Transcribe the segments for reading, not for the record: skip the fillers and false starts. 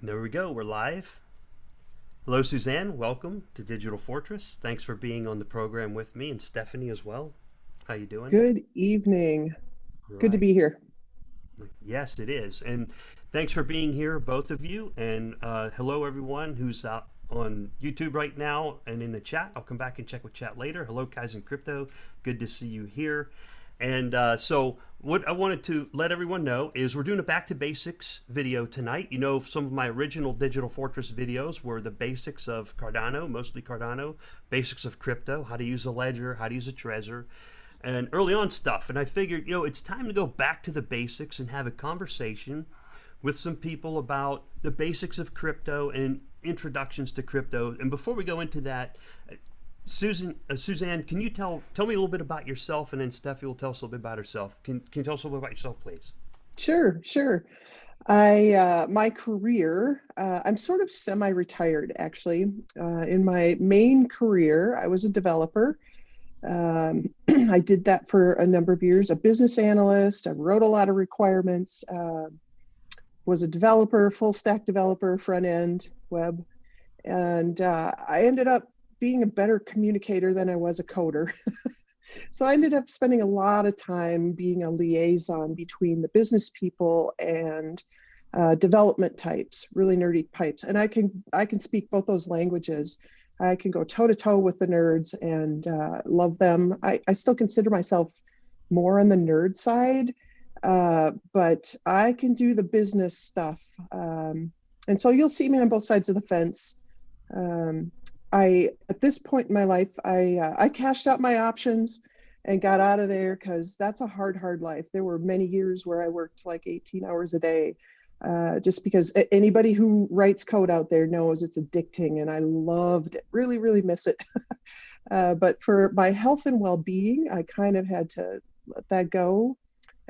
There we go. We're live. Hello, Suzanne. Welcome to Digital Fortress. Thanks for being on the program with me and Stephanie as well. How you doing? Good evening. Good to Right. be here. Yes, it is. And thanks for being here, both of you. And hello, everyone who's out on YouTube right now and in the chat. I'll come back and check with chat later. Hello, Kaizen Crypto. Good to see you here. And so, what I wanted to let everyone know is we're doing a back to basics video tonight. You know, some of my original Digital Fortress videos were the basics of Cardano, mostly Cardano, basics of crypto, how to use a ledger, how to use a Trezor, and early on stuff. And I figured, it's time to go back to the basics and have a conversation with some people about the basics of crypto and introductions to crypto. And before we go into that, Suzanne, can you tell me a little bit about yourself, and then Steffi will tell us a little bit about herself. Can you tell us a little bit about yourself, please? Sure. My career, I'm sort of semi-retired actually. In my main career, I was a developer. I did that for a number of years, a business analyst. I wrote a lot of requirements, was a developer, full stack developer, front end, web. And I ended up being a better communicator than I was a coder. So I ended up spending a lot of time being a liaison between the business people and development types, really nerdy types. And I can speak both those languages. I can go toe to toe with the nerds and love them. I still consider myself more on the nerd side, but I can do the business stuff. And so you'll see me on both sides of the fence. Um, at this point in my life, I cashed out my options and got out of there because that's a hard life. There were many years where I worked like 18 hours a day, just because anybody who writes code out there knows it's addicting, and I loved it. Really miss it. But for my health and well-being, I kind of had to let that go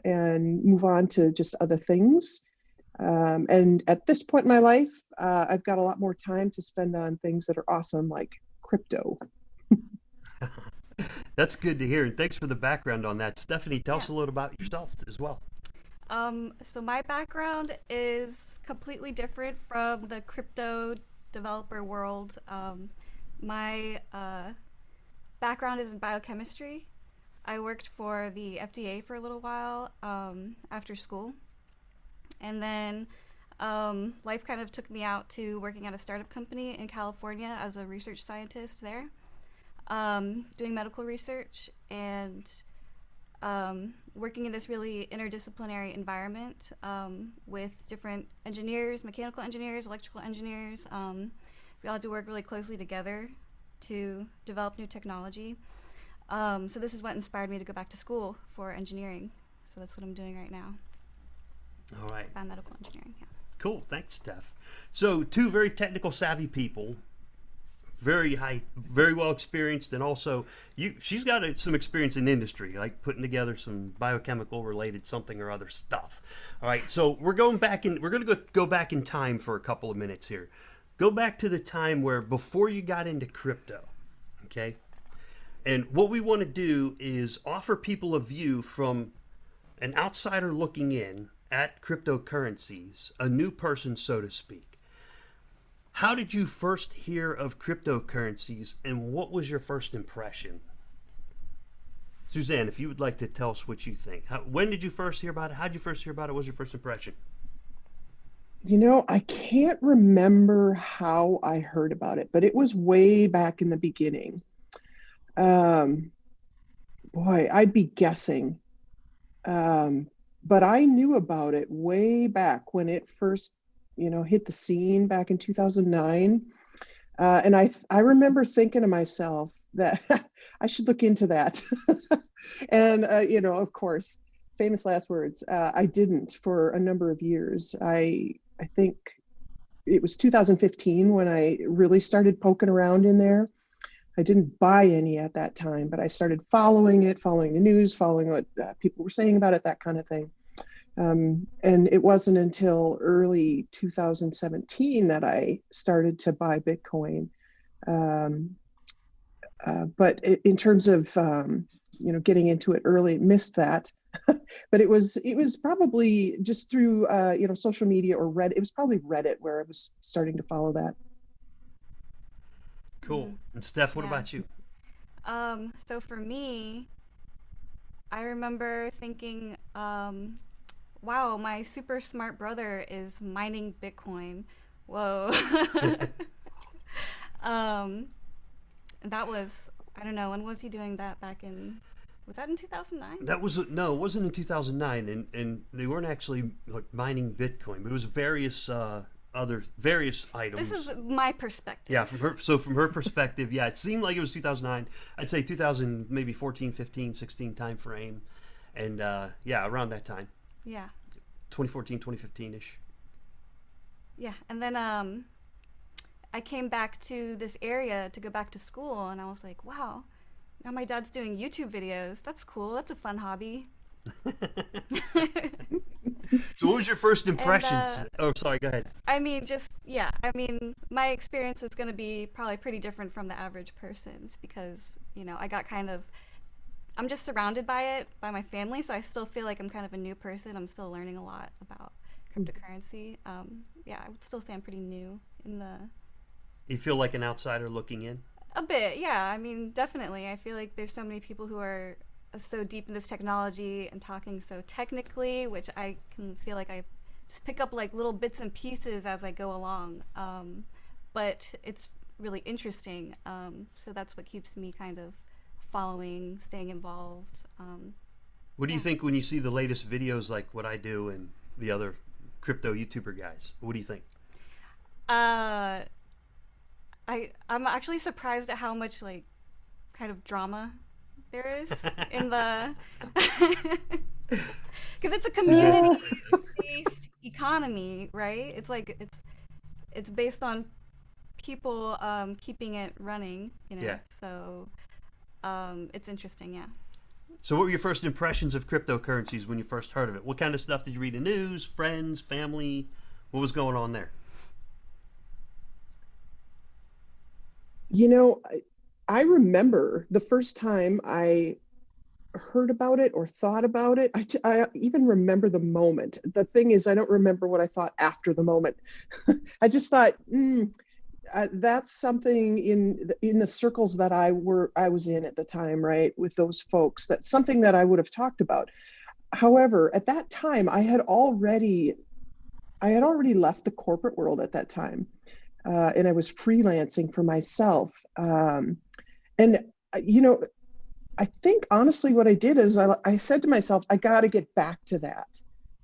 and move on to just other things. And at this point in my life, I've got a lot more time to spend on things that are awesome, like crypto. That's good to hear, and thanks for the background on that. Stephanie, tell Yeah. us a little about yourself as well. So my background is completely different from the crypto developer world. My background is in biochemistry. I worked for the FDA for a little while after school. And then life kind of took me out to working at a startup company in California as a research scientist there, doing medical research and working in this really interdisciplinary environment with different engineers, mechanical engineers, electrical engineers. We all had to work really closely together to develop new technology. So this is what inspired me to go back to school for engineering. So that's what I'm doing right now, All right. biomedical engineering. Yeah. Cool. Thanks, Steph. So, two very technical savvy people, very well experienced, and also she's got some experience in industry, like putting together some biochemical related something or other stuff. All right. So we're going back in. We're going to go back in time for a couple of minutes here. Go back to the time where before you got into crypto. Okay. And what we want to do is offer people a view from an outsider looking in at cryptocurrencies, a new person, so to speak. How did you first hear of cryptocurrencies, and what was your first impression? Suzanne, if you would like to tell us what you think. When did you first hear about it? How did you first hear about it? What was your first impression? I can't remember how I heard about it, but it was way back in the beginning. Um, Boy, I'd be guessing. Um, but I knew about it way back when it first, hit the scene back in 2009. And I remember thinking to myself that I should look into that. And, of course, famous last words, I didn't for a number of years. I think it was 2015 when I really started poking around in there. I didn't buy any at that time, but I started following it, following the news, following what people were saying about it, that kind of thing. And it wasn't until early 2017 that I started to buy Bitcoin. Um, but in terms of getting into it early, missed that. But it was probably just through social media or Reddit. It was probably Reddit where I was starting to follow that. Cool. And Steph, what Yeah. about you? So for me, I remember thinking, wow, my super smart brother is mining Bitcoin. Whoa. um, that was, I don't know, when was he doing that back in, was that in 2009? That was no, it wasn't in 2009, and they weren't actually like mining Bitcoin, but it was various various items. This is my perspective. Yeah, from her perspective, yeah, it seemed like it was 2009. I'd say 2000, maybe 14, 15, 16 time frame, and yeah, around that time. Yeah. 2014, 2015 ish. Yeah, and then I came back to this area to go back to school, and I was like, wow, now my dad's doing YouTube videos. That's cool. That's a fun hobby. So, what was your first impressions? And, oh, sorry. Go ahead. I mean, my experience is going to be probably pretty different from the average person's because, I got I'm just surrounded by it, by my family, so I still feel like I'm kind of a new person. I'm still learning a lot about cryptocurrency. Yeah, I would still say I'm pretty new in the... You feel like an outsider looking in? A bit, yeah. I mean, definitely. I feel like there's so many people who are so deep in this technology and talking so technically, which I can feel like I just pick up like little bits and pieces as I go along. But it's really interesting. So that's what keeps me kind of following, staying involved. What do you think when you see the latest videos like what I do and the other crypto YouTuber guys? What do you think? I'm actually surprised at how much like kind of drama there is in the because it's a community-based economy, right? It's like it's based on people keeping it running, Yeah. So it's interesting, yeah. So what were your first impressions of cryptocurrencies when you first heard of it? What kind of stuff did you read in the news, friends, family? What was going on there? I remember the first time I heard about it or thought about it. I even remember the moment. The thing is, I don't remember what I thought after the moment. I just thought, that's something in the circles that I was in at the time, right, with those folks. That's something that I would have talked about. However, at that time, I had already left the corporate world at that time. And I was freelancing for myself. And, I think honestly what I did is I said to myself, I got to get back to that,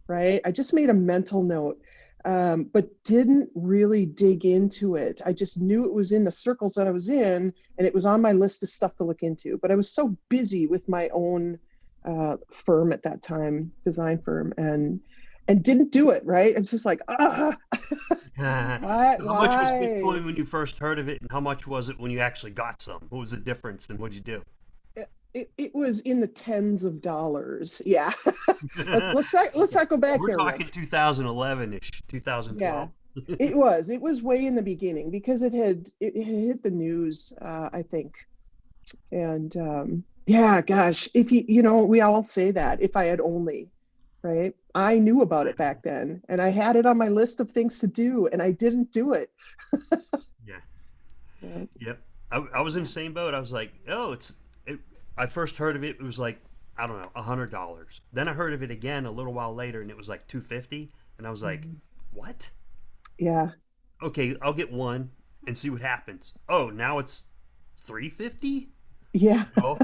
right? I just made a mental note, but didn't really dig into it. I just knew it was in the circles that I was in, and it was on my list of stuff to look into. But I was so busy with my own firm at that time, design firm, and didn't do it, right? It's just like, why? How much was Bitcoin when you first heard of it, and how much was it when you actually got some? What was the difference, and what'd you do? It was in the tens of dollars. Yeah. let's not go back there. We're talking 2011-ish, 2012. Yeah, it was way in the beginning because it had hit the news, I think. And yeah, gosh, if we all say that, if I had only, right? I knew about it back then, and I had it on my list of things to do, and I didn't do it. Yeah. Yep. I was in the same boat. I was like, I first heard of it. It was like, I don't know, $100. Then I heard of it again a little while later, and it was like $250. And I was like, what? Yeah. Okay, I'll get one and see what happens. Oh, now it's $350. Yeah. Oh,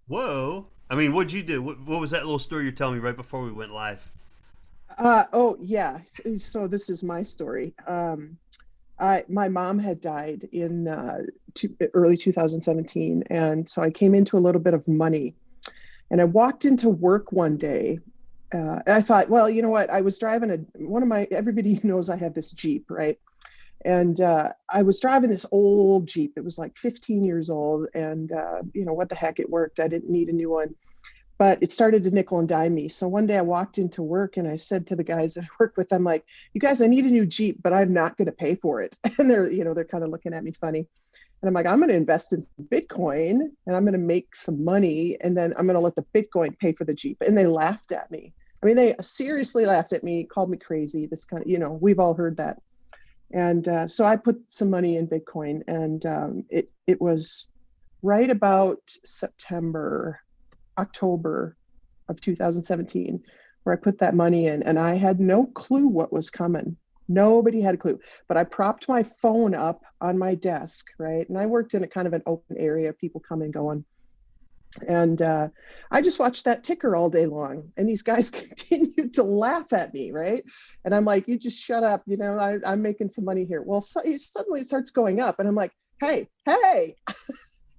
whoa. I mean, what'd you do? What was that little story you're telling me right before we went live? Oh yeah. So this is my story. My mom had died in early 2017, and so I came into a little bit of money, and I walked into work one day. I thought, well, you know what? I was driving everybody knows I have this Jeep, right? And I was driving this old Jeep. It was like 15 years old, and what the heck, it worked. I didn't need a new one. but it started to nickel and dime me. So one day I walked into work and I said to the guys that I work with, I'm like, you guys, I need a new Jeep, but I'm not going to pay for it. And they're kind of looking at me funny. And I'm like, I'm going to invest in Bitcoin and I'm going to make some money. And then I'm going to let the Bitcoin pay for the Jeep. And they laughed at me. I mean, they seriously laughed at me, called me crazy. This kind of, we've all heard that. And so I put some money in Bitcoin, and it was right about October of 2017, where I put that money in, and I had no clue what was coming. Nobody had a clue, but I propped my phone up on my desk, right? And I worked in a kind of an open area, people come and going. And I just watched that ticker all day long, and these guys continued to laugh at me, right? And I'm like, you just shut up, I'm making some money here. Well, suddenly it starts going up, and I'm like, hey,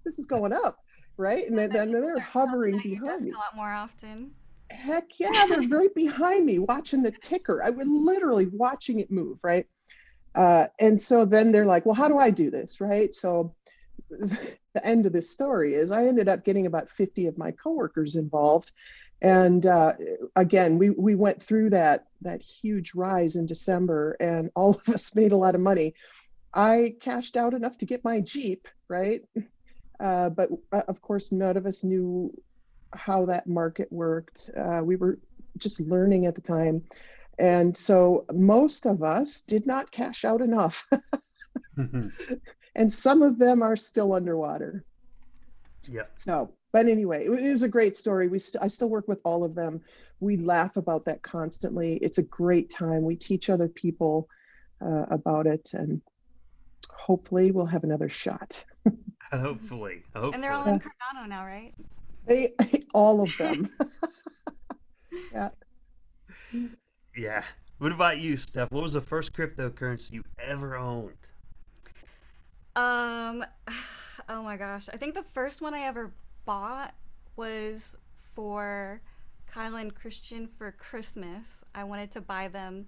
this is going up, right? And then they're hovering behind me a lot more often. Heck yeah, they're right behind me watching the ticker. I was literally watching it move, right? And so then they're like, well, how do I do this, right? So the end of this story is I ended up getting about 50 of my coworkers involved. And again, we went through that huge rise in December, and all of us made a lot of money. I cashed out enough to get my Jeep, right? But of course, none of us knew how that market worked. We were just learning at the time. And so most of us did not cash out enough. And some of them are still underwater. Yeah. So, but anyway, it was a great story. I still work with all of them. We laugh about that constantly. It's a great time. We teach other people about it, and hopefully we'll have another shot. Hopefully. And they're all in Cardano now, right? All of them. Yeah. Yeah. What about you, Steph? What was the first cryptocurrency you ever owned? Oh my gosh. I think the first one I ever bought was for Kyle and Christian for Christmas. I wanted to buy them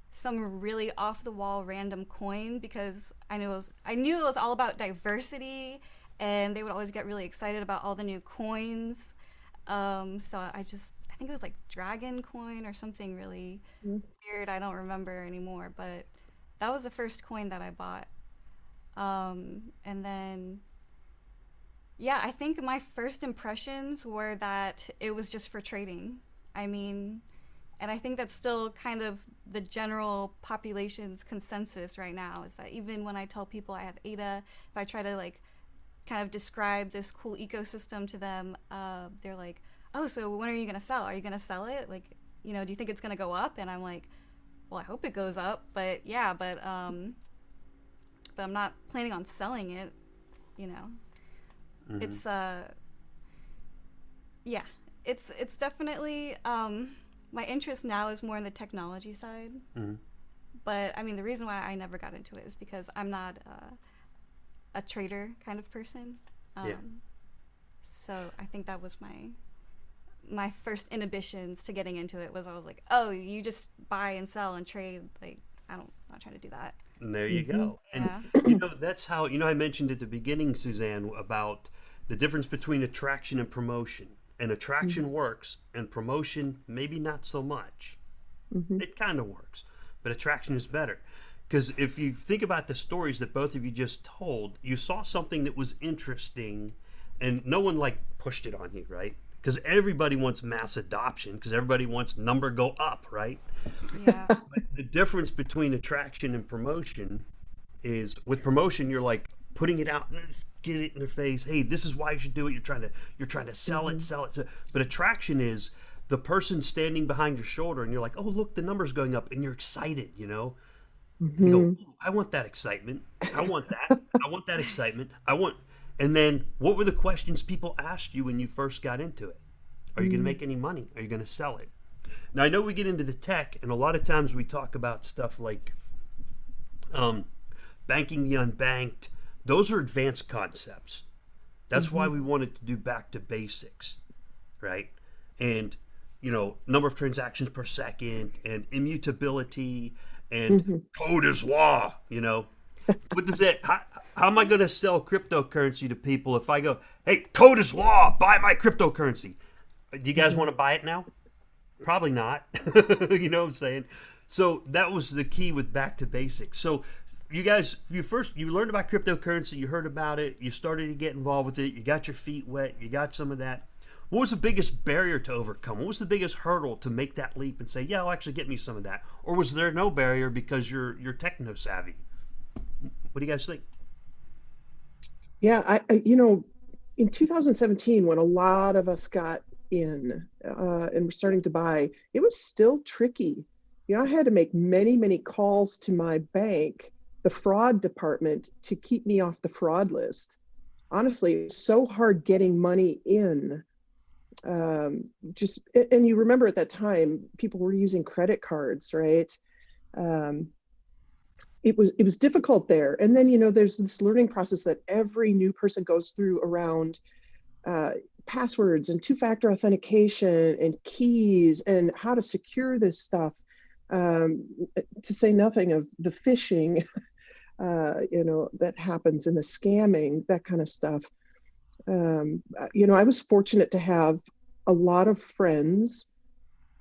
some really off the wall random coin because I knew it was all about diversity, and they would always get really excited about all the new coins. So I think it was like Dragon Coin or something really weird. I don't remember anymore, but that was the first coin that I bought. And then, yeah, I think my first impressions were that it was just for trading. I mean, and I think that's still kind of the general population's consensus right now, is that even when I tell people I have ADA, if I try to like kind of describe this cool ecosystem to them, they're like, oh, so when are you going to sell? Are you going to sell it? Like, do you think it's going to go up? And I'm like, well, I hope it goes up, but yeah, but I'm not planning on selling it, Mm-hmm. It's, yeah, it's definitely, my interest now is more in the technology side, Mm-hmm. but I mean, the reason why I never got into it is because I'm not a trader kind of person. Yeah. So I think that was my first inhibitions to getting into it was I was like, oh, you just buy and sell and trade. Like, I'm not trying to do that. And there you go. Yeah. And that's how, I mentioned at the beginning, Suzanne, about the difference between attraction and promotion. And attraction works, and promotion maybe not so much. It kind of works, but attraction is better. Because if you think about the stories that both of you just told, you saw something that was interesting, and no one like pushed it on you, right? Because everybody wants mass adoption, because everybody wants number go up, right? Yeah. But the difference between attraction and promotion is, with promotion, you're like putting it out and just get it in their face. Hey, this is why you should do it. You're trying to sell it. But attraction is the person standing behind your shoulder, and you're like, oh, look, the number's going up, and you're excited. You go, "Ooh, I want that excitement. I want that. I want that excitement. And then, what were the questions people asked you when you first got into it? Are you going to make any money? Are you going to sell it? Now, I know we get into the tech, and a lot of times we talk about stuff like banking the unbanked. Those are advanced concepts. That's why we wanted to do back to basics, right? And, number of transactions per second, and immutability, and code is law, What does that, how am I going to sell cryptocurrency to people if I go, hey, code is law, buy my cryptocurrency? Do you guys want to buy it now? Probably not. You know what I'm saying? So that was the key with back to basics. So you guys, you learned about cryptocurrency, you heard about it, you started to get involved with it, you got your feet wet, you got some of that. What was the biggest barrier to overcome? What was the biggest hurdle to make that leap and say, yeah, I'll actually get me some of that? Or was there no barrier because you're techno savvy? What do you guys think? Yeah, in 2017, when a lot of us got in and were starting to buy, it was still tricky. I had to make many, many calls to my bank, the fraud department, to keep me off the fraud list. Honestly, it's so hard getting money in. And you remember at that time, people were using credit cards, right? Um, it was difficult there. And then, there's this learning process that every new person goes through around passwords and two-factor authentication and keys and how to secure this stuff, to say nothing of the phishing, that happens, and the scamming, that kind of stuff. I was fortunate to have a lot of friends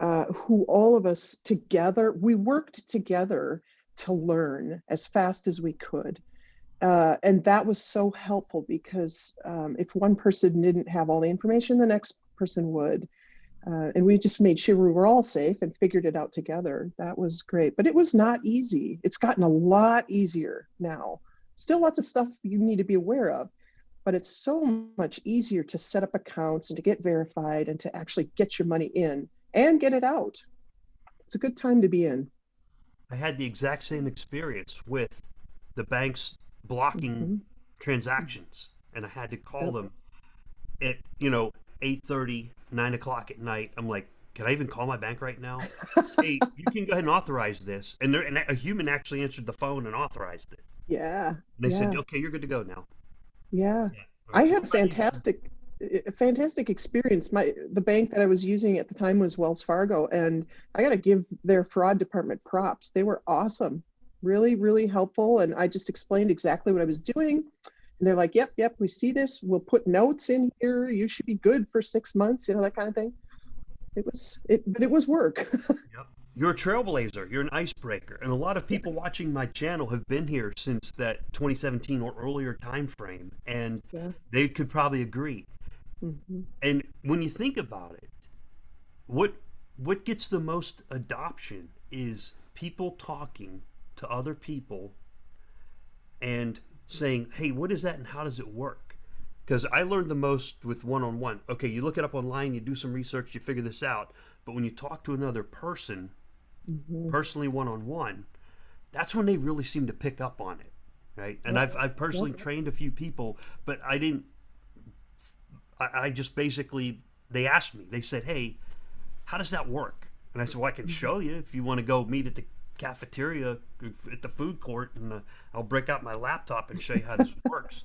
who, all of us together, we worked together to learn as fast as we could. And that was so helpful because if one person didn't have all the information, the next person would. And we just made sure we were all safe and figured it out together. That was great. But it was not easy. It's gotten a lot easier now. Still lots of stuff you need to be aware of, but it's so much easier to set up accounts and to get verified and to actually get your money in and get it out. It's a good time to be in. I had the exact same experience with the banks blocking Mm-hmm. transactions, and I had to call Yep. them at 8:30, 9 o'clock at night. I'm like, can I even call my bank right now? Hey, you can go ahead and authorize this, and a human actually answered the phone and authorized it. Yeah. And they said, Yeah. okay, you're good to go now. Yeah. Yeah. I What had about you, Suzanne? a fantastic experience. The bank that I was using at the time was Wells Fargo, and I got to give their fraud department props. They were awesome, really, really helpful. And I just explained exactly what I was doing. And they're like, yep, we see this. We'll put notes in here. You should be good for 6 months, that kind of thing. But it was work. Yep. You're a trailblazer. You're an icebreaker, and a lot of people watching my channel have been here since that 2017 or earlier time frame, and Yeah. they could probably agree. Hmm. And when you think about it, what what gets the most adoption is people talking to other people and saying, "Hey, what is that, and how does it work?" Because I learned the most with one-on-one. Okay, you look it up online, you do some research, you figure this out. But when you talk to another person, Hmm. personally one-on-one, that's when they really seem to pick up on it, right? And Yep. I've personally Yep. trained a few people, but I didn't. I just basically, they asked me. They said, "Hey, how does that work?" And I said, "Well, I can show you if you want to go meet at the cafeteria at the food court, and I'll break out my laptop and show you how this works."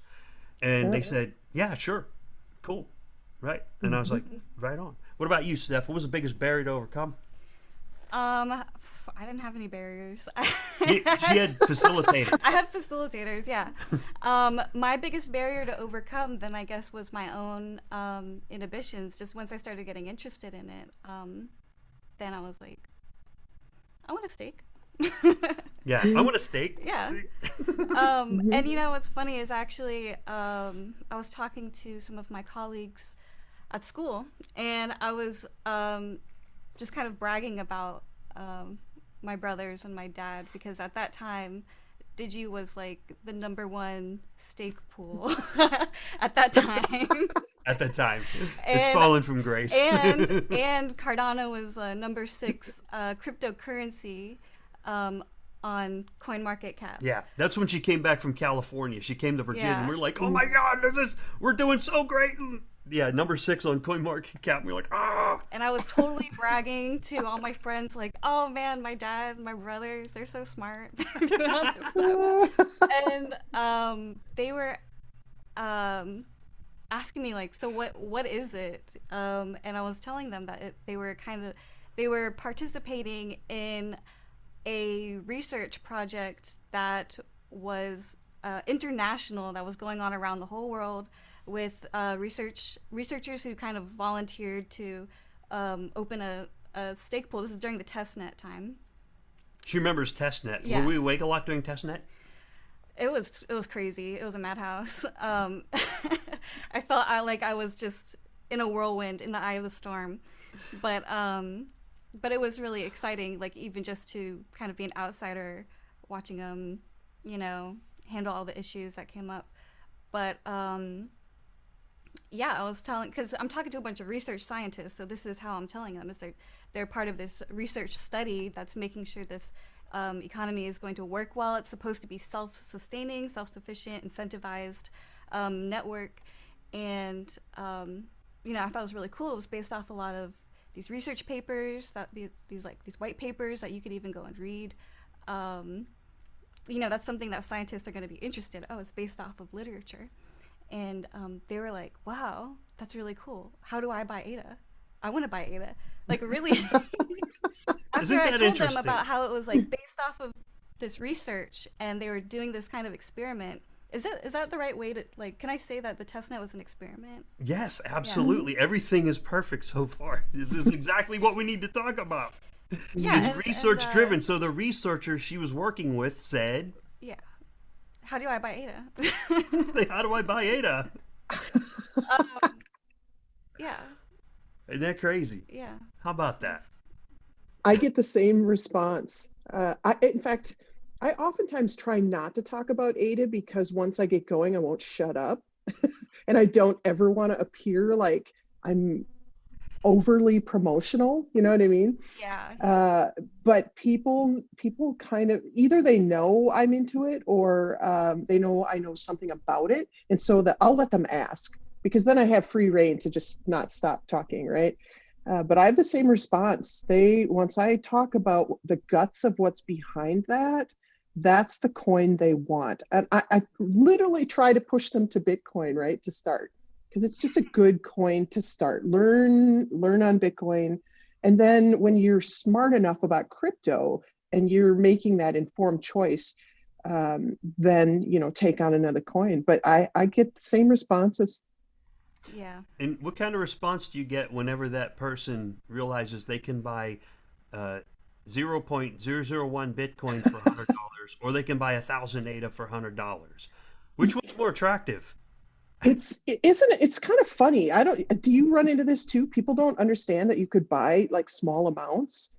And they Yeah. said, "Yeah, sure, cool, right?" And I was like, Hmm. "Right on." What about you, Steph? What was the biggest barrier to overcome? I didn't have any barriers. She had facilitators. I had facilitators, yeah. My biggest barrier to overcome then I guess was my own inhibitions. Just once I started getting interested in it, then I was like, I want a steak. Yeah, I want a steak. Yeah. Hmm. And what's funny is actually I was talking to some of my colleagues at school, and I was just kind of bragging about my brothers and my dad, because at that time Digi was like the #1 steak pool at that time. At that time, it's and fallen from grace. and Cardano was #6 cryptocurrency on CoinMarketCap. Yeah, that's when she came back from California. She came to Virginia, and Yeah. we're like, "Oh my God, we're doing so great!" And yeah, #6 on CoinMarketCap. We're like, "Ah!" And I was totally bragging to all my friends, like, "Oh man, my dad, my brothers, they're so smart." They're doing all this stuff. And they were asking me, like, "So what is it?" And I was telling them that they were participating in a research project that was international, that was going on around the whole world, with researchers who kind of volunteered to open a stake pool. This is during the Testnet time. She remembers Testnet. Yeah. Were we awake a lot during Testnet? It was crazy. It was a madhouse. I felt like I was just in a whirlwind in the eye of the storm, but it was really exciting. Like even just to kind of be an outsider, watching them, handle all the issues that came up. But yeah, I was telling, because I'm talking to a bunch of research scientists, so this is how I'm telling them is they're part of this research study that's making sure this economy is going to work well. It's supposed to be self-sustaining, self-sufficient, incentivized network, and I thought it was really cool. It was based off a lot of these research papers, that these white papers that you could even go and read. That's something that scientists are going to be interested. Oh, it's based off of literature. And they were like, wow, that's really cool. How do I buy ADA? I want to buy ADA. Like, really? After I told them about how it was like based off of this research and they were doing this kind of experiment. Is that the right way to, like, can I say that the testnet was an experiment? Yes, absolutely. Yeah. Everything is perfect so far. This is exactly what we need to talk about. Yeah, it's research driven. So the researcher she was working with said, yeah, how do I buy ADA? How do I buy ADA? Yeah. Isn't that crazy? Yeah. How about that? I get the same response. In fact, I oftentimes try not to talk about ADA because once I get going, I won't shut up. And I don't ever want to appear like I'm overly promotional. You know what I mean? Yeah. But people kind of, either they know I'm into it or they know I know something about it. And so that I'll let them ask, because then I have free reign to just not stop talking, right? But I have the same response. Once I talk about the guts of what's behind that, that's the coin they want. And I literally try to push them to Bitcoin, right, to start, because it's just a good coin to start. Learn on Bitcoin. And then when you're smart enough about crypto and you're making that informed choice, then, take on another coin. But I get the same responses. Yeah. And what kind of response do you get whenever that person realizes they can buy 0.001 Bitcoin for $100, or they can buy 1,000 ADA for $100? Which one's more attractive? It's kind of funny. Do you run into this too? People don't understand that you could buy like small amounts.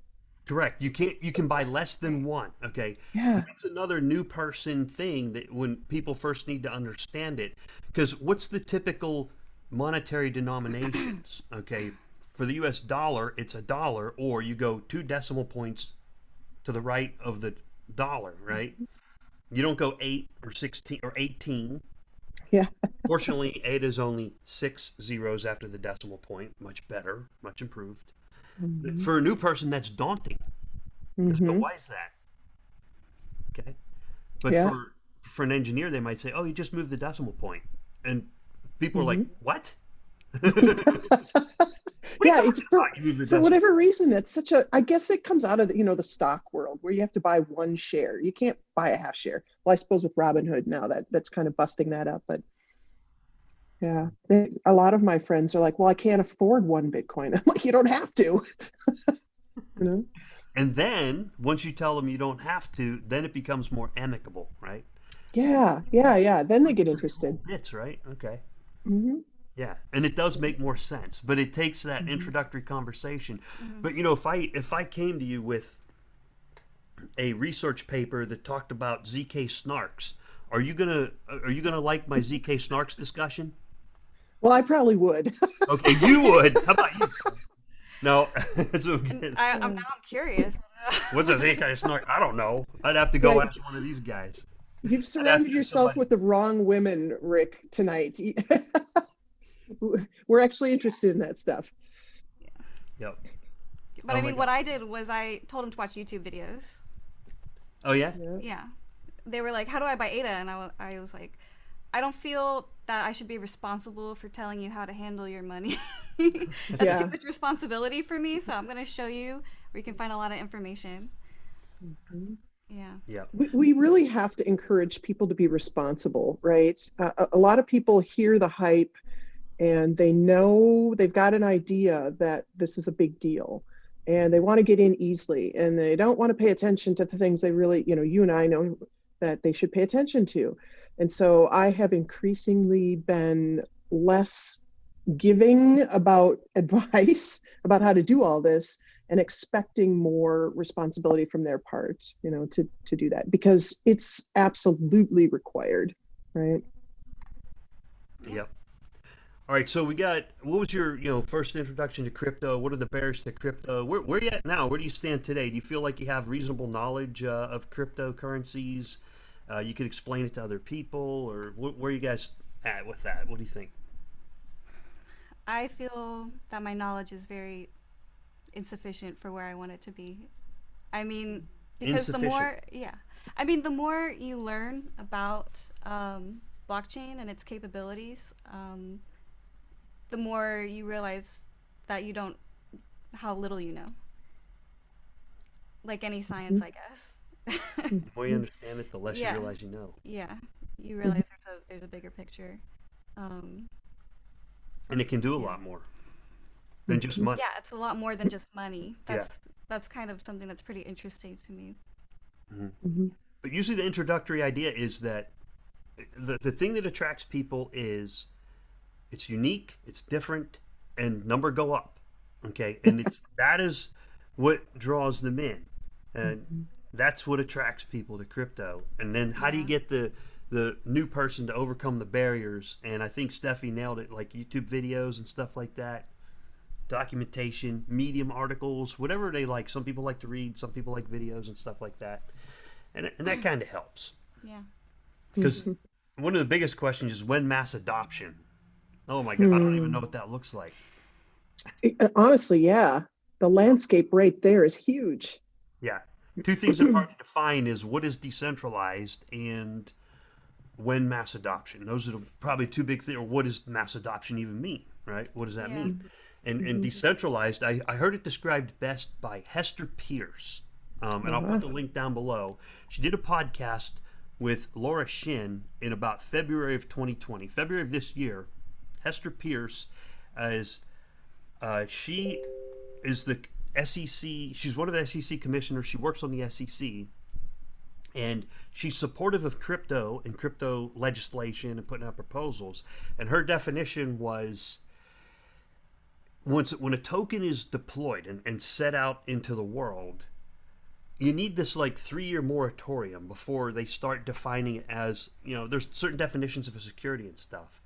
Correct. You can buy less than one. Okay. Yeah. That's another new person thing that when people first need to understand it, because what's the typical monetary denominations? Okay. For the US dollar, it's $1, or you go 2 decimal points to the right of the dollar, right? You don't go 8 or 16 or 18. Yeah. Fortunately, ADA is only 6 zeros after the decimal point. Much better, much improved. Mm-hmm. For a new person, that's daunting. Mm-hmm. But why is that? Okay. But for an engineer, they might say, oh, you just moved the decimal point. And people are like, what? Yeah, it's for whatever reason, it's I guess it comes out of the stock world where you have to buy one share. You can't buy a half share. Well, I suppose with Robinhood now that's kind of busting that up. But yeah, a lot of my friends are like, well, I can't afford one Bitcoin. I'm like, you don't have to. And then once you tell them you don't have to, then it becomes more amicable, right? Yeah. Then they get interested. Bits, right? Okay. Mm-hmm. Yeah, and it does make more sense, but it takes that introductory conversation. Mm-hmm. But if I came to you with a research paper that talked about ZK snarks, are you gonna like my ZK snarks discussion? Well, I probably would. Okay, you would. How about you? No, I'm curious. What's a ZK snark? I don't know. I'd have to go ask one of these guys. You've surrounded yourself with the wrong women, Rick, tonight. We're actually interested in that stuff. Yeah. Yep. But I mean, what I did was I told them to watch YouTube videos. Oh yeah? Yeah. They were like, how do I buy ADA? And I was like, I don't feel that I should be responsible for telling you how to handle your money. That's too much responsibility for me. So I'm going to show you where you can find a lot of information. Mm-hmm. Yeah. Yeah. We really have to encourage people to be responsible, right? A lot of people hear the hype and they know they've got an idea that this is a big deal and they want to get in easily and they don't want to pay attention to the things they really, you and I know that they should pay attention to. And so I have increasingly been less giving about advice about how to do all this and expecting more responsibility from their part, to do that because it's absolutely required, right? Yep. All right, so what was your, first introduction to crypto? What are the barriers to crypto? Where are you at now? Where do you stand today? Do you feel like you have reasonable knowledge of cryptocurrencies? You could explain it to other people, or where are you guys at with that? What do you think? I feel that my knowledge is very insufficient for where I want it to be. I mean, because the Insufficient. more, yeah, I mean, the more you learn about blockchain and its capabilities, the more you realize that you don't, how little you know. Like any science, I guess. The more you understand it, the less you Yeah, realize you know. yeah. You realize there's a bigger picture. Um, And it can do a yeah. lot more than just money. Yeah, it's a lot more than just money. Yeah. That's kind of something that's pretty interesting to me. Mhm. But usually the introductory idea is that the thing that attracts people is it's unique, it's different, and number go up. Okay, and that is what draws them in, and that's what attracts people to crypto. And then how do you Yeah. get the new person to overcome the barriers? And I think Steffi nailed it, like YouTube videos and stuff like that, documentation, Medium articles, whatever they like. Some people like to read, some people like videos and stuff like that, and that kind of helps Yeah. because one of the biggest questions is when mass adoption. Oh my God, I don't even Hmm. know what that looks like. Honestly, yeah, the landscape right there is huge. Yeah. Two things that are hard to define is what is decentralized and when mass adoption. Those are probably two big things. Or what does mass adoption even mean, right? What does that Yeah. mean? And decentralized, I heard it described best by Hester Pierce. And I'll put Uh-huh. the link down below. She did a podcast with Laura Shin in about February of 2020, February of this year. Hester Pierce is she is the SEC. She's one of the SEC commissioners. She works on the SEC, and she's supportive of crypto and crypto legislation and putting out proposals. And her definition was when a token is deployed and set out into the world, you need this like 3-year moratorium before they start defining it as, there's certain definitions of a security and stuff.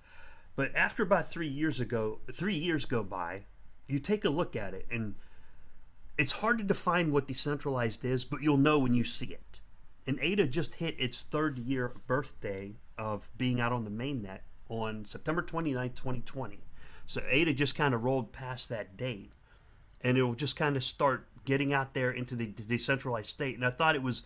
But after about 3 years go by, you take a look at it, and it's hard to define what decentralized is, but you'll know when you see it. And ADA just hit its 3rd-year birthday of being out on the mainnet on September 29th, 2020. So ADA just kind of rolled past that date, and it will just kind of start getting out there into the decentralized state. And I thought it was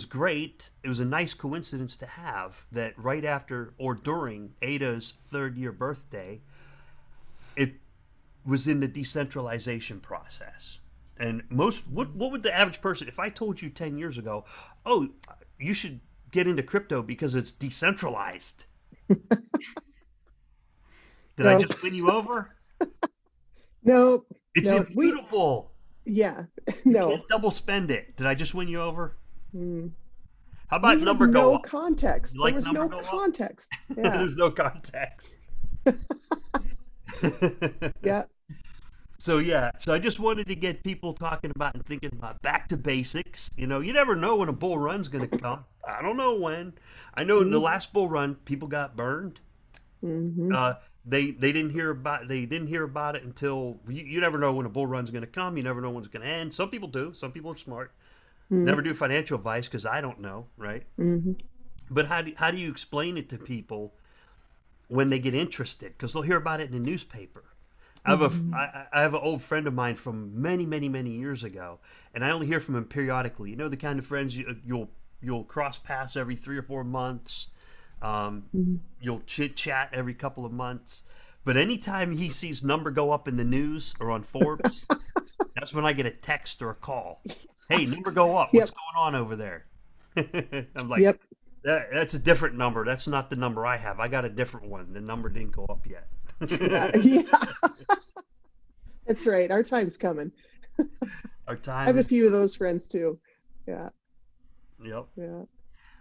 great. It was a nice coincidence to have that right after or during ADA's 3rd-year birthday, it was in the decentralization process. And what would the average person, if I told you 10 years ago, oh, you should get into crypto because it's decentralized. Did I No, just win you over? no, It's no. immutable. Yeah, You no. can't double spend it. Did I just win you over? Mm. How We about had number go no up? context. You There like was number no go up? context. Yeah, There's no context. yeah. So yeah, so I just wanted to get people talking about and thinking about back to basics. You never know when a bull run's going to come. I don't know when. I know in the last bull run, people got burned. Mm-hmm. They didn't hear about it until you never know when a bull run's going to come. You never know when it's going to end. Some people do. Some people are smart. Never do financial advice because I don't know, right? Mm-hmm. But how do you explain it to people when they get interested? Because they'll hear about it in the newspaper. I have an old friend of mine from many, many, many years ago, and I only hear from him periodically. You know, the kind of friends you'll cross paths every 3 or 4 months. You'll chit chat every couple of months. But anytime he sees number go up in the news or on Forbes, that's when I get a text or a call. Hey, number go up. Yep. What's going on over there? I'm like, Yep. that's a different number. That's not the number I have. I got a different one. The number didn't go up yet. Yeah, that's right. Our time's coming. Our I time have a is. few of those friends too. Yeah, Yep. yeah.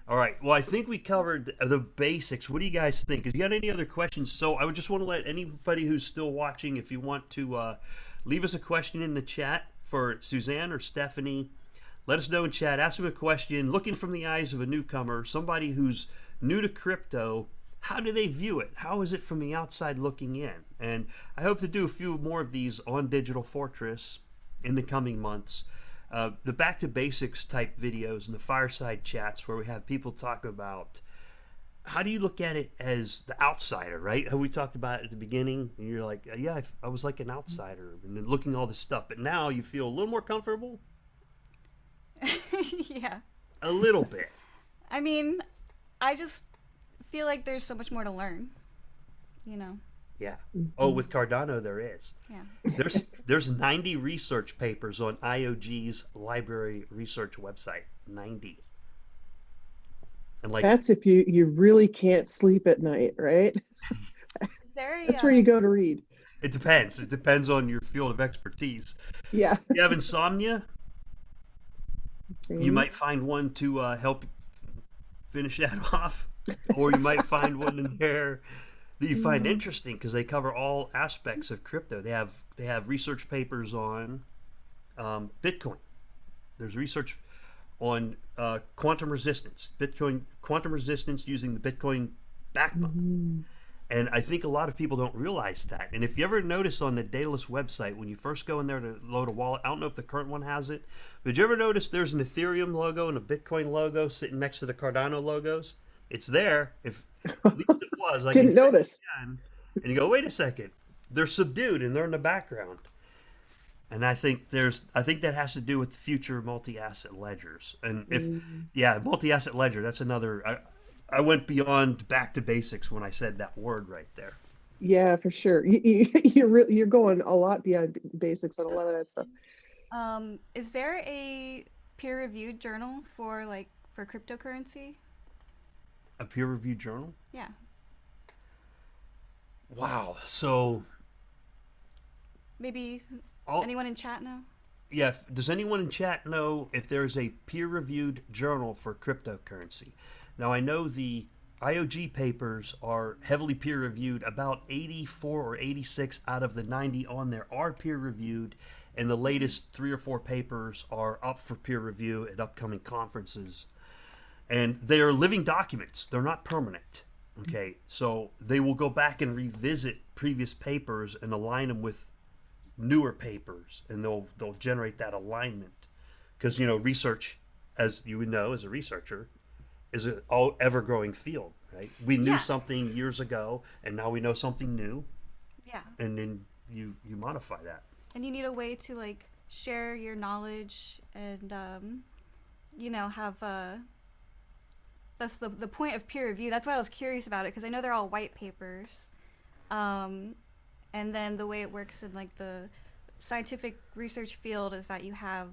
All right. Well, I think we covered the basics. What do you guys think? If you got any other questions, so I would just want to let anybody who's still watching, if you want to leave us a question in the chat for Suzanne or Stephanie, let us know in chat. Ask them a question. Looking from the eyes of a newcomer, somebody who's new to crypto, how do they view it? How is it from the outside looking in? And I hope to do a few more of these on Digital Fortress in the coming months. The back to basics type videos and the fireside chats where we have people talk about how do you look at it as the outsider, right? How we talked about at the beginning, and you're like, yeah, I was like an outsider, and then looking at all this stuff, but now you feel a little more comfortable, Yeah. a little bit. I mean, I just feel like there's so much more to learn, you know? Yeah. Oh, with Cardano there is. Yeah. There's 90 research papers on IOG's library research website. 90. And like That's if you really can't sleep at night, right? Is there a, That's where you go to read. it depends. It depends on your field of expertise. Yeah. If you have insomnia, you Mhm. might find one to help finish that off, or you might find one in there that you find interesting because they cover all aspects of crypto. They have research papers on Bitcoin. There's research on quantum resistance, Bitcoin quantum resistance using the Bitcoin backbone. And I think a lot of people don't realize that. And if you ever notice on the Daedalus website, when you first go in there to load a wallet, I don't know if the current one has it, but did you ever notice there's an Ethereum logo and a Bitcoin logo sitting next to the Cardano logos? It's there. If at least it was. I can Didn't notice. and you go, wait a second, they're subdued and they're in the background. And I think that has to do with the future multi-asset ledgers. And if multi-asset ledger, that's another. I went beyond back to basics when I said that word right there. Yeah, for sure. You're going a lot beyond basics on a lot of that stuff. Is there a peer-reviewed journal for cryptocurrency? A peer-reviewed journal? Yeah. Wow. So Maybe all, anyone in chat know? yeah. Does anyone in chat know if there's a peer-reviewed journal for cryptocurrency? Now I know the IOG papers are heavily peer-reviewed. About 84 or 86 out of the 90 on there are peer-reviewed, and the latest 3 or 4 papers are up for peer review at upcoming conferences. And they are living documents. They're not permanent. Okay, so they will go back and revisit previous papers and align them with newer papers, and they'll generate that alignment. Because research, as you would know as a researcher, is an all ever-growing field, right? We knew Yeah. something years ago, and now we know something new, Yeah. and then you modify that. And you need a way to share your knowledge and have that's the point of peer review. That's why I was curious about it, because I know they're all white papers. And then the way it works in the scientific research field is that you have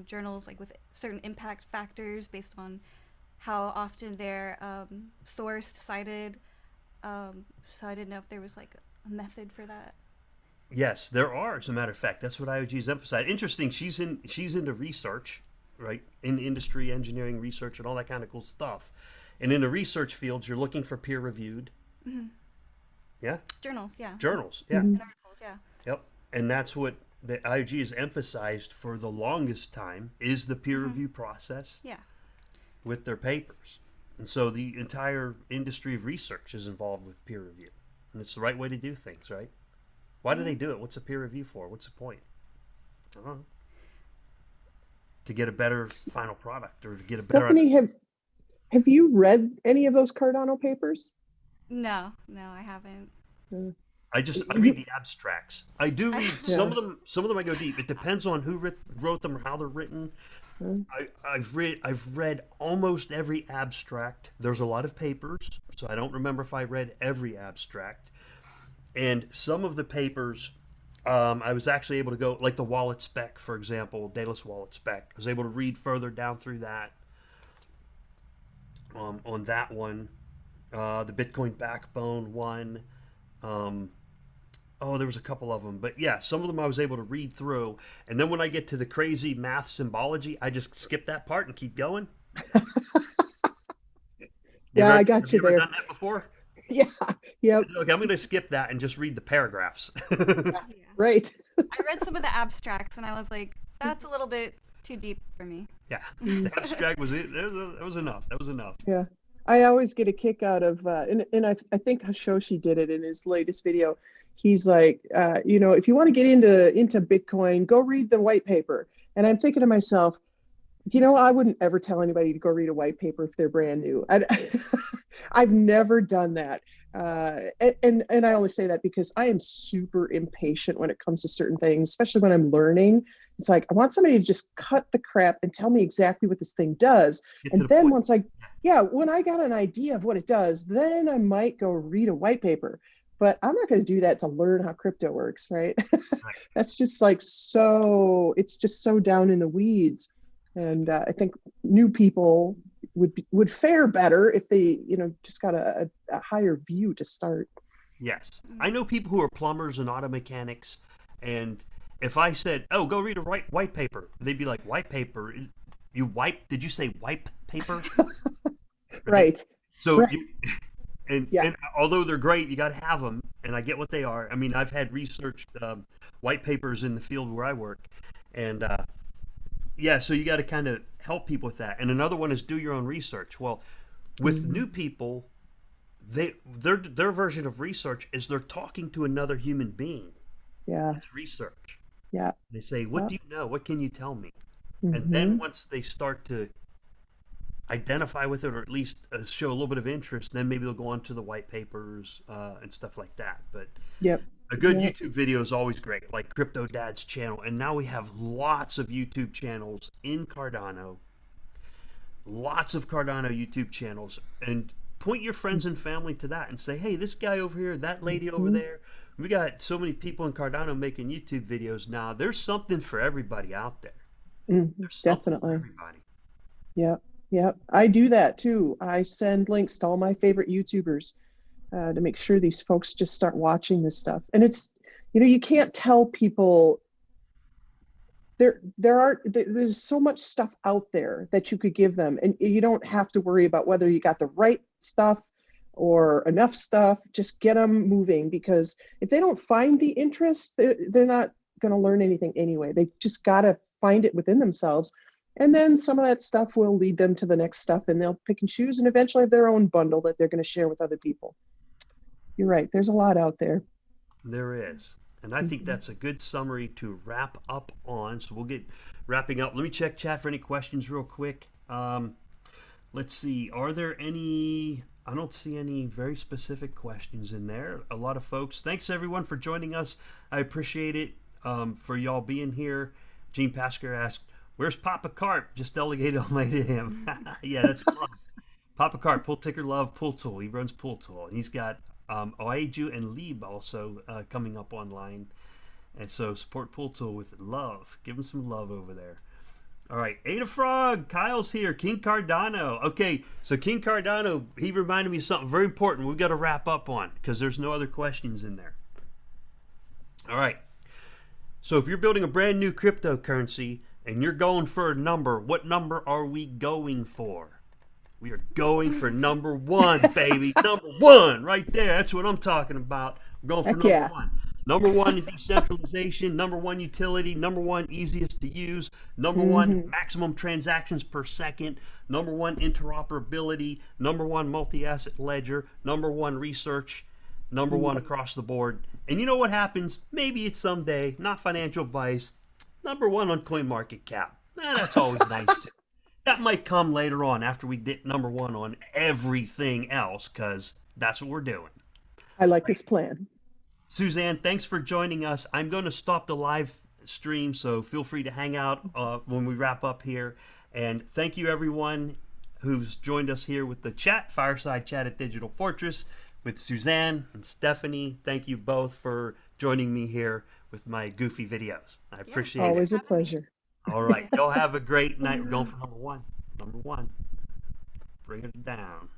journals with certain impact factors based on how often they're sourced, cited. So I didn't know if there was a method for that. Yes, there are. As a matter of fact, that's what IOG's emphasized. Interesting. She's into research, right? In industry, engineering, research, and all that kind of cool stuff. And in the research fields, you're looking for peer-reviewed. Mm-hmm. Yeah. Journals, yeah. Journals. Yeah. And articles, yeah. Yep. And that's what the IOG has emphasized for the longest time is the peer review process Yeah. with their papers. And so the entire industry of research is involved with peer review. And it's the right way to do things, right? Why do they do it? What's a peer review for? What's the point? I don't know. To get a better final product or to get a better... Stephanie, have you read any of those Cardano papers? No, I haven't. I read the abstracts. I do read Yeah. some of them. Some of them I go deep. It depends on who wrote them or how they're written. I've read almost every abstract. There's a lot of papers, so I don't remember if I read every abstract. And some of the papers, I was actually able to go, like the wallet spec, for example, Daedalus wallet spec. I was able to read further down through that. on that one. The Bitcoin Backbone one. Um, oh, there was a couple of them, but yeah, some of them I was able to read through, and then when I get to the crazy math symbology, I just skip that part and keep going. Yeah, I Have got you you ever there. done that before? Yeah. Yep. Okay, I'm going to skip that and just read the paragraphs. Yeah. Right. I read some of the abstracts and I was like, that's a little bit too deep for me. Yeah, Mm. the abstract was it. That was enough. That was enough. Yeah. I always get a kick out of, and I think Hashoshi did it in his latest video. He's like, if you want to get into Bitcoin, go read the white paper. And I'm thinking to myself, I wouldn't ever tell anybody to go read a white paper if they're brand new. I've never done that. And I only say that because I am super impatient when it comes to certain things, especially when I'm learning. It's like, I want somebody to just cut the crap and tell me exactly what this thing does. Get to And the then point. when I got an idea of what it does, then I might go read a white paper. But I'm not going to do that to learn how crypto works, right? Right. That's just like it's just so down in the weeds. And I think new people would fare better if they, just got a higher view to start. Yes, I Mm. know people who are plumbers and auto mechanics, and if I said, "Oh, go read a white paper," they'd be like, "White paper? You wipe? Did you say wipe paper?" Right. Right. So Right. you and Yeah. and although they're great, you got to have them, and I get what they are. I mean, I've had research white papers in the field where I work, and yeah, so you got to kind of help people with that. And another one is do your own research. Well, with Mhm. new people, their version of research is they're talking to another human being. Yeah. It's research. Yeah. They say, "What Yeah. do you know? What can you tell me?" And then Hmm. once they start to identify with it, or at least show a little bit of interest, then maybe they'll go on to the white papers and stuff like that. But Yep. a good Yep. YouTube video is always great, like Crypto Dad's channel. And now we have lots of YouTube channels in Cardano, lots of Cardano YouTube channels. And point your friends and family to that and say, hey, this guy over here, that lady over Mhm. there. We got so many people in Cardano making YouTube videos now. There's something for everybody out there. Mhm. There's something for Definitely. everybody. Yep. Yep. I do that too. I send links to all my favorite YouTubers to make sure these folks just start watching this stuff. And you can't tell people there's so much stuff out there that you could give them, and you don't have to worry about whether you got the right stuff or enough stuff. Just get them moving, because if they don't find the interest, they're not going to learn anything anyway. They've just got to find it within themselves, and then some of that stuff will lead them to the next stuff, and they'll pick and choose and eventually have their own bundle that they're going to share with other people. You're right, there's a lot out there. There is. And I think Mhm. that's a good summary to wrap up on. So we'll get wrapping up. Let me check chat for any questions real quick. Let's see. Are there any? I don't see any very specific questions in there. A lot of folks. Thanks everyone for joining us. I appreciate it for y'all being here. Gene Pasker asked, "Where's Papa Carp?" Just delegated all my to him. Yeah, that's fun. Papa Carp, Pull Ticker Love, Pull Tool. He runs Pull Tool. He's got Oaju and Lieb also coming up online. And so support Pull Tool with love. Give him some love over there. All right, Ada Frog, Kyle's here. King Cardano. Okay, so King Cardano, he reminded me of something very important we've got to wrap up on because there's no other questions in there. All right, so if you're building a brand new cryptocurrency and you're going for a number, what number are we going for? We are going for number one, baby. Number one, right there. That's what I'm talking about. We're going for Heck number yeah. one. Number one in decentralization, number one utility, number one easiest to use, number one Hmm. maximum transactions per second, number one interoperability, number one multi-asset ledger, number one research, number one across the board. And you know what happens? Maybe it's someday, not financial advice, number one on CoinMarketCap. That's always nice too. That might come later on after we get number one on everything else, because that's what we're doing. I like this plan. Suzanne, thanks for joining us. I'm going to stop the live stream, so feel free to hang out when we wrap up here. And thank you, everyone who's joined us here with the chat, Fireside Chat at Digital Fortress, with Suzanne and Stephanie. Thank you both for joining me here with my goofy videos. I Yeah, appreciate thanks it. for Always a having me. pleasure. All right. Y'all have a great night. We're going for number one. Number one. bring it down.